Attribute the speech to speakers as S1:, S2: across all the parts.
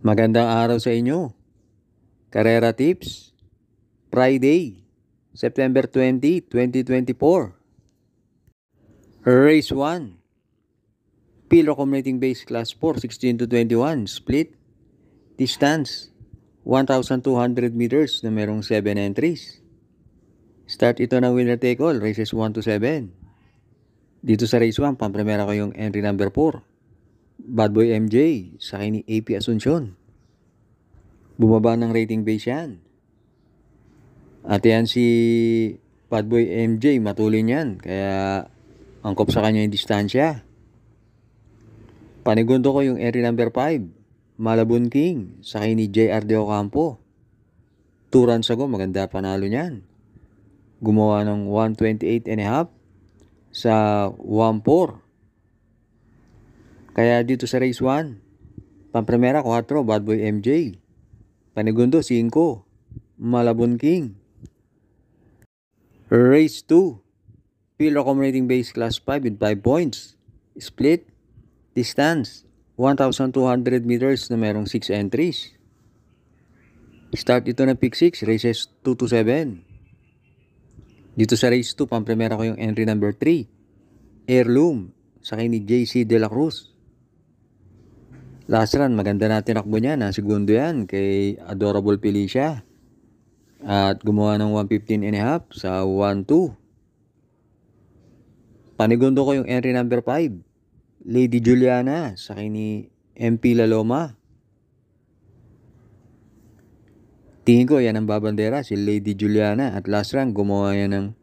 S1: Magandang araw sa inyo. Karera Tips, Friday, September 20, 2024. Race 1, Pilo Accumulating Base Class 4, 16 to 21, split, distance, 1,200 meters na merong 7 entries. Start ito ng winner take all, races 1 to 7. Dito sa race 1, pampremera ko yung entry number 4. Bad Boy MJ, sa akin ni AP Asuncion. Bumaba ng rating base yan. At yan si Bad Boy MJ, matulin yan. Kaya angkop sa kanya yung distansya. Panigundo ko yung entry number 5. Malabon King, sa akin ni JR De Ocampo. 2 runs ago, maganda panalo niyan. Gumawa ng 128 and a half sa 1-4. Kaya dito sa race 1, pampremera 4, Bad Boy MJ. Panigundo 5, Malabon King. Race 2, Pilo Accumulating Base Class 5 with 5 points. Split, distance, 1,200 meters na merong 6 entries. Start ito ng pick 6, races 2 to 7. Dito sa race 2, pampremera ko yung entry number 3. Heirloom, sa akin ni JC De La Cruz. Last run, maganda na tinakbo niya. Segundo yan kay Adorable Felicia. At gumawa ng 115 and a half sa 1-2. Panigundo ko yung entry number 5. Lady Juliana, sa akin ni MP Laloma. Tingin ko yan ang babandera, si Lady Juliana. At last run, gumawa yan ng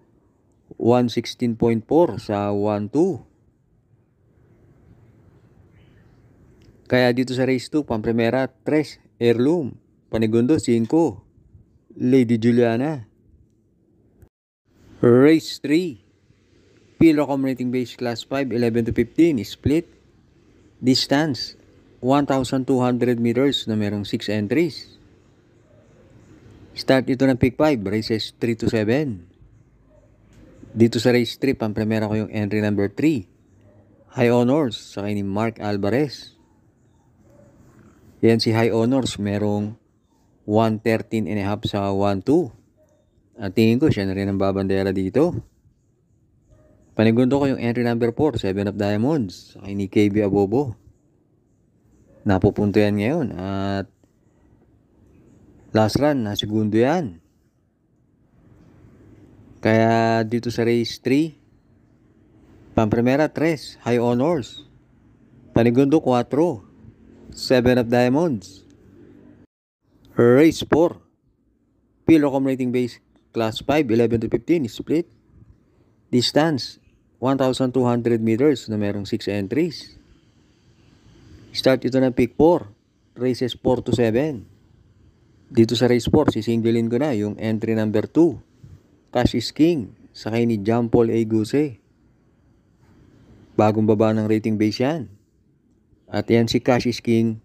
S1: 116.4 sa 1-2. Kaya dito sa race 2, pampremera 3, Heirloom. Panigundo 5, Lady Juliana. Race 3, Pilo Accumulating Base Class 5, 11 to 15, split, distance, 1,200 meters na merong 6 entries. Start ito ng pick 5, races 3 to 7. Dito sa race 3, pampremera ko yung entry number 3. High Honors, sa akin ni Mark Alvarez. Yan si High Honors, merong 113 and a half sa 1-2. At tingin ko siya na rin ang babandera dito. Panigundo ko yung entry number 4, 7 of Diamonds, sa akin ni KB Abobo. Napupunto yan ngayon. At last run, segundo yan. Kaya dito sa race 3, pampremera 3, High Honors. Panigundo 4, 7 of Diamonds. Race 4, Pilo Accumulating Base Class 5, 11 to 15, split, distance, 1,200 meters na merong 6 entries. Start ito ng pick 4, races 4 to 7. Dito sa race 4, sisingilin ko na yung entry number 2, Cash is King, sa kay ni John Paul A. Guse. Bagong baba ng rating base yan. At yan si Cash is King,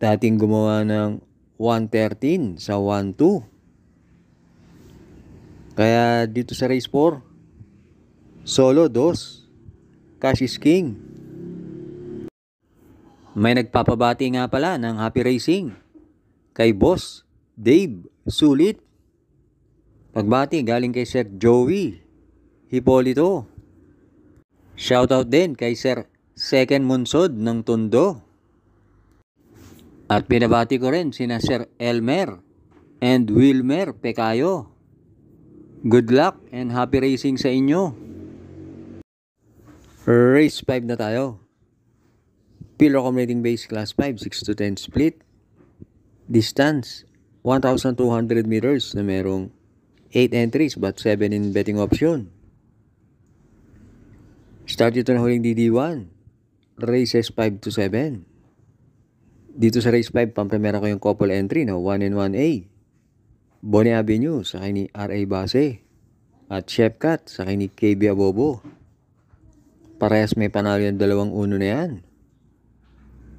S1: dating gumawa ng 113 sa 1-2. Kaya dito sa race 4, solo 2, Cash is King. May nagpapabati nga pala ng happy racing kay Boss Dave Sulit. Pagbati galing kay Sir Joey Hipolito. Shoutout din kay Sir Second Munsod ng Tondo. At pinabati ko rin sina Sir Elmer and Wilmer Pecayo. Good luck and happy racing sa inyo. Race 5 na tayo. Pilo Accumulating Base Class 5, 6 to 10 split. Distance, 1,200 meters na merong 8 entries but 7 in betting option. Start ito na huling DD1. Races 5 to 7. Dito sa race 5, pampremera ko yung couple entry na 1 and 1A. Bonnie Avenue, sa akin ni R.A. Base. At Chef Cat, sa akin ni KB Abobo. Parehas may panalo yung 2-1 na yan.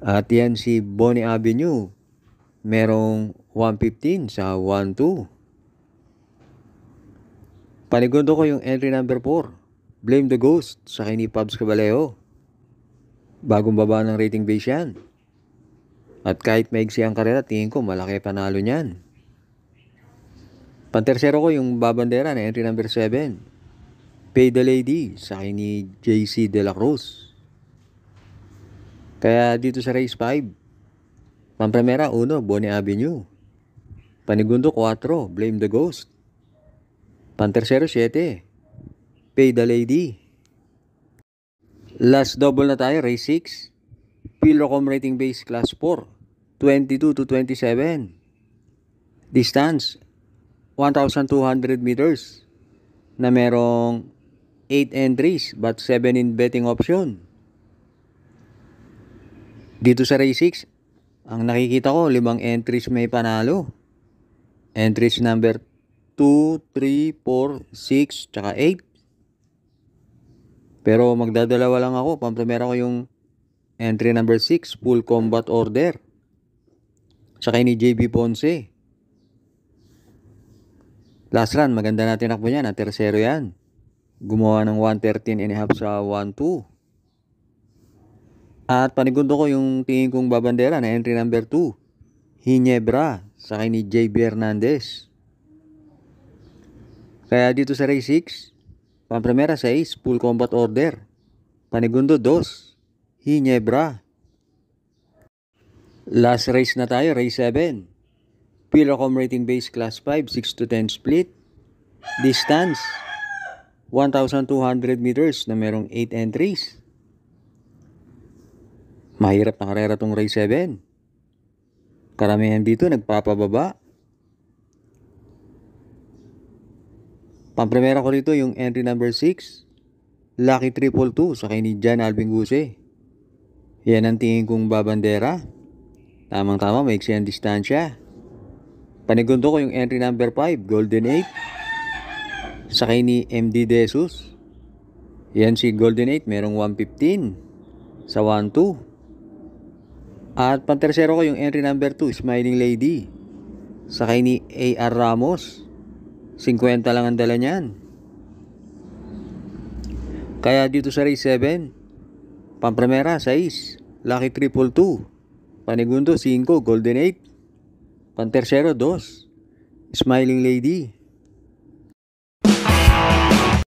S1: At yan si Bonnie Avenue, merong 115 sa 1-2. Panigundo ko yung entry number 4. Blame the Ghost, sa akin ni Pabs Caballero. Bagong baba ng rating base yan. At kahit maigsi ang karera, tingin ko malaki panalo niyan. Pantersero ko yung babandera na entry number 7. Pay the Lady sa akin ni JC De La Cruz. Kaya dito sa race 5, Pampremera 1, Bonnie Avenue. Panigundo 4, Blame the Ghost. Pantersero 7, Pay the Lady. Last double na tayo, race 6. Pilrocom rating base class 4, 22 to 27. Distance 1,200 meters na merong 8 entries but 7 in betting option. Dito sa race 6, ang nakikita ko 5 entries may panalo. Entries number 2, 3, 4, 6, tsaka 8. Pero magdadalawa lang ako. Pampremera ko yung entry number 6, Full Combat Order. Tsaka ni JB Ponce. Last run, maganda na tinakbo niya. Na tersero yan. Gumawa ng 113.5 sa 1-2. At panigundo ko yung tingin kong babandera na entry number 2, Hinebra, sa ni JB Hernandez. Kaya dito sa race 6, Pampremera 6, Full Combat Order. Panigundo 2, Hinebra. Last race na tayo, race 7. Pilrocom rating base class 5, 6 to 10 split. Distance 1,200 meters na merong 8 entries. Mahirap na karera tong race 7. Karamihan dito nagpapababa. Pampremera ko rito yung entry number 6, Lucky 222 sa ni John Alvin Guse. Yan ang tingin kong babandera. Tamang-tama, maiksi ang distansya. Panigundo ko yung entry number 5, Golden 8 sa ni MD Desus. Yan si Golden 8, merong 115 sa 1-2. At pantersero ko yung entry number 2, Smiling Lady sa ni AR Ramos. 50 lang ang dala niyan. Kaya dito sa race 7, Pampremera 6, Lucky 222. Panigundo 5, Golden 8. Pantersero 2, Smiling Lady.